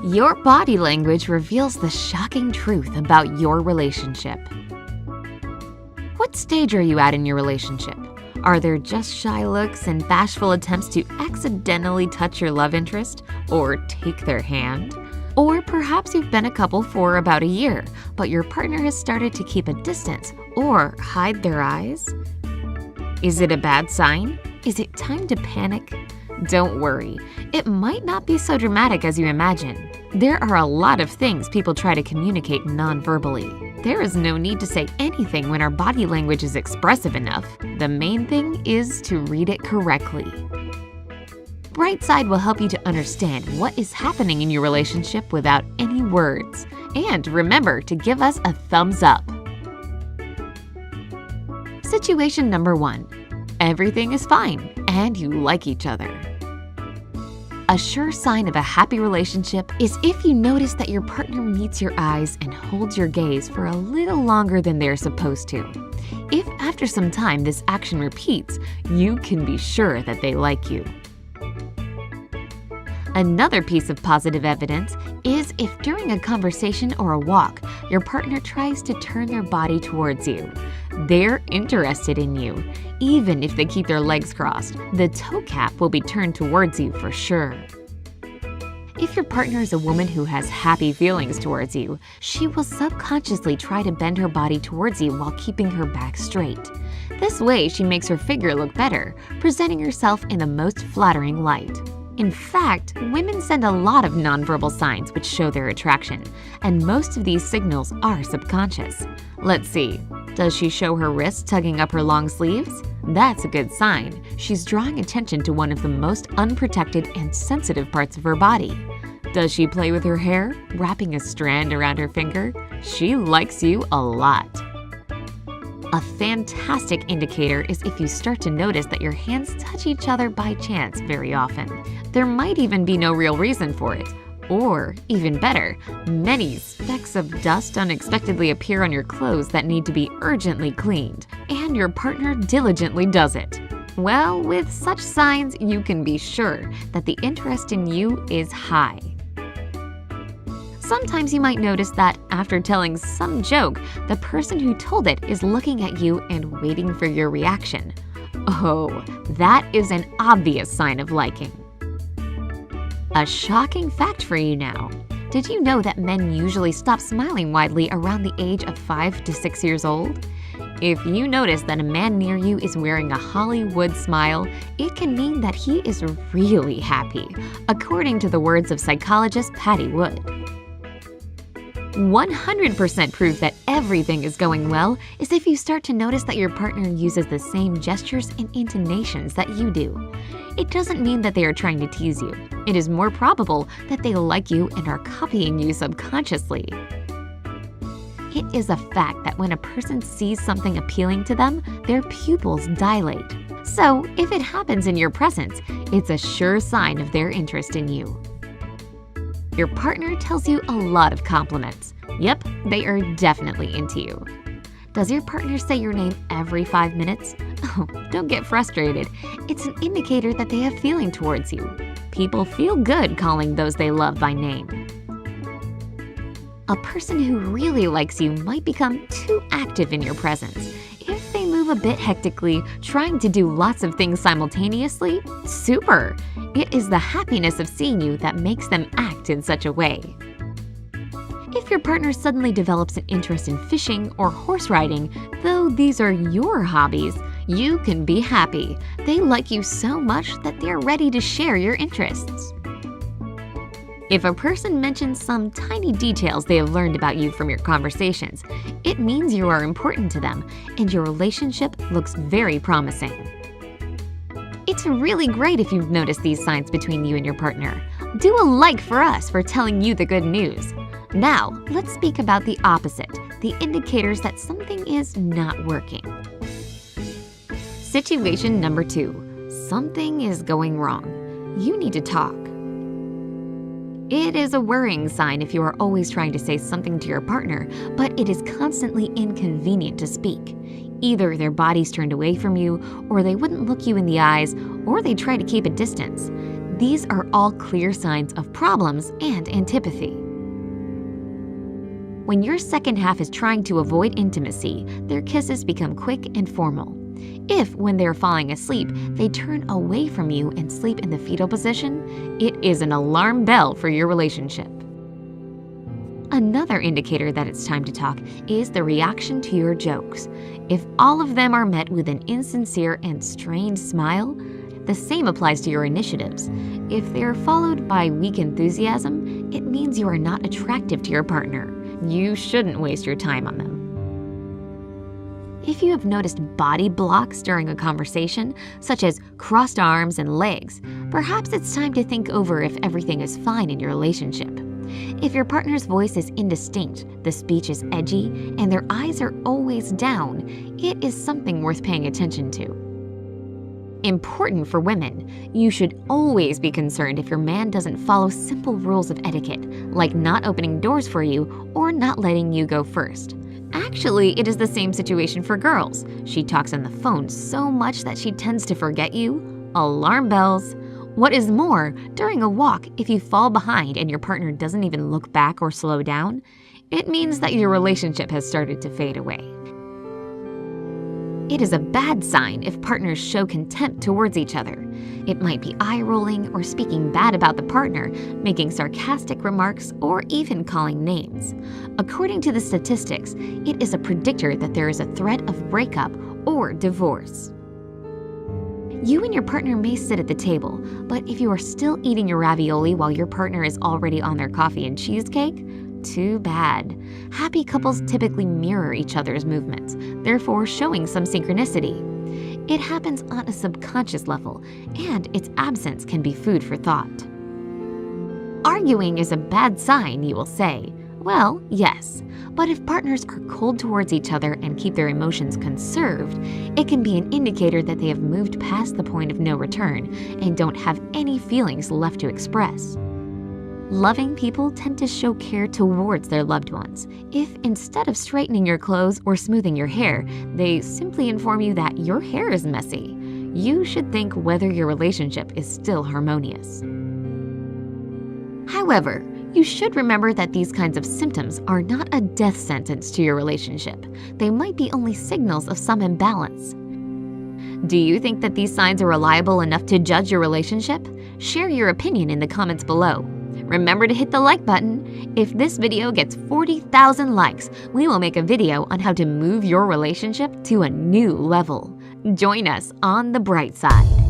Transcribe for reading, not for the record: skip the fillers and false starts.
Your body language reveals the shocking truth about your relationship. What stage are you at in your relationship? Are there just shy looks and bashful attempts to accidentally touch your love interest or take their hand? Or perhaps you've been a couple for about a year, but your partner has started to keep a distance or hide their eyes? Is it a bad sign? Is it time to panic? Don't worry, it might not be so dramatic as you imagine. There are a lot of things people try to communicate non-verbally. There is no need to say anything when our body language is expressive enough. The main thing is to read it correctly. Brightside will help you to understand what is happening in your relationship without any words. And remember to give us a thumbs up. Situation number 1. Everything is fine and you like each other. A sure sign of a happy relationship is if you notice that your partner meets your eyes and holds your gaze for a little longer than they're supposed to. If after some time this action repeats, you can be sure that they like you. Another piece of positive evidence is if during a conversation or a walk, your partner tries to turn their body towards you. They're interested in you. Even if they keep their legs crossed, the toe cap will be turned towards you for sure. If your partner is a woman who has happy feelings towards you, she will subconsciously try to bend her body towards you while keeping her back straight. This way, she makes her figure look better, presenting herself in the most flattering light. In fact, women send a lot of nonverbal signs which show their attraction, and most of these signals are subconscious. Let's see. Does she show her wrists tugging up her long sleeves? That's a good sign. She's drawing attention to one of the most unprotected and sensitive parts of her body. Does she play with her hair, wrapping a strand around her finger? She likes you a lot. A fantastic indicator is if you start to notice that your hands touch each other by chance very often. There might even be no real reason for it. Or, even better, many specks of dust unexpectedly appear on your clothes that need to be urgently cleaned, and your partner diligently does it. Well, with such signs, you can be sure that the interest in you is high. Sometimes you might notice that after telling some joke, the person who told it is looking at you and waiting for your reaction. Oh, that is an obvious sign of liking. A shocking fact for you now. Did you know that men usually stop smiling widely around the age of 5 to 6 years old? If you notice that a man near you is wearing a Hollywood smile, it can mean that he is really happy, according to the words of psychologist Patty Wood. 100% proof that everything is going well is if you start to notice that your partner uses the same gestures and intonations that you do. It doesn't mean that they are trying to tease you. It is more probable that they like you and are copying you subconsciously. It is a fact that when a person sees something appealing to them, their pupils dilate. So, if it happens in your presence, it's a sure sign of their interest in you. Your partner tells you a lot of compliments. Yep, they are definitely into you. Does your partner say your name every 5 minutes? Oh, don't get frustrated. It's an indicator that they have feeling towards you. People feel good calling those they love by name. A person who really likes you might become too active in your presence. If they move a bit hectically, trying to do lots of things simultaneously, super! It is the happiness of seeing you that makes them act in such a way. If your partner suddenly develops an interest in fishing or horse riding, though these are your hobbies, you can be happy. They like you so much that they're ready to share your interests. If a person mentions some tiny details they have learned about you from your conversations, it means you are important to them and your relationship looks very promising. It's really great if you've noticed these signs between you and your partner. Do a like for us for telling you the good news. Now, let's speak about the opposite, the indicators that something is not working. Situation number 2. Something is going wrong. You need to talk. It is a worrying sign if you are always trying to say something to your partner, but it is constantly inconvenient to speak. Either their bodies turned away from you, or they wouldn't look you in the eyes, or they try to keep a distance. These are all clear signs of problems and antipathy. When your second half is trying to avoid intimacy, their kisses become quick and formal. If, when they're falling asleep, they turn away from you and sleep in the fetal position, it is an alarm bell for your relationship. Another indicator that it's time to talk is the reaction to your jokes. If all of them are met with an insincere and strained smile, the same applies to your initiatives. If they are followed by weak enthusiasm, it means you are not attractive to your partner. You shouldn't waste your time on them. If you have noticed body blocks during a conversation, such as crossed arms and legs, perhaps it's time to think over if everything is fine in your relationship. If your partner's voice is indistinct, the speech is edgy, and their eyes are always down, it is something worth paying attention to. Important for women, you should always be concerned if your man doesn't follow simple rules of etiquette, like not opening doors for you or not letting you go first. Actually, it is the same situation for girls. She talks on the phone so much that she tends to forget you. Alarm bells. What is more, during a walk, if you fall behind and your partner doesn't even look back or slow down, it means that your relationship has started to fade away. It is a bad sign if partners show contempt towards each other. It might be eye-rolling or speaking bad about the partner, making sarcastic remarks, or even calling names. According to the statistics, it is a predictor that there is a threat of breakup or divorce. You and your partner may sit at the table, but if you are still eating your ravioli while your partner is already on their coffee and cheesecake, too bad. Happy couples typically mirror each other's movements, therefore showing some synchronicity. It happens on a subconscious level, and its absence can be food for thought. Arguing is a bad sign, you will say. Well, yes, but if partners are cold towards each other and keep their emotions conserved, it can be an indicator that they have moved past the point of no return and don't have any feelings left to express. Loving people tend to show care towards their loved ones. If instead of straightening your clothes or smoothing your hair, they simply inform you that your hair is messy, you should think whether your relationship is still harmonious. However, you should remember that these kinds of symptoms are not a death sentence to your relationship. They might be only signals of some imbalance. Do you think that these signs are reliable enough to judge your relationship? Share your opinion in the comments below. Remember to hit the like button. If this video gets 40,000 likes, we will make a video on how to move your relationship to a new level. Join us on the bright side.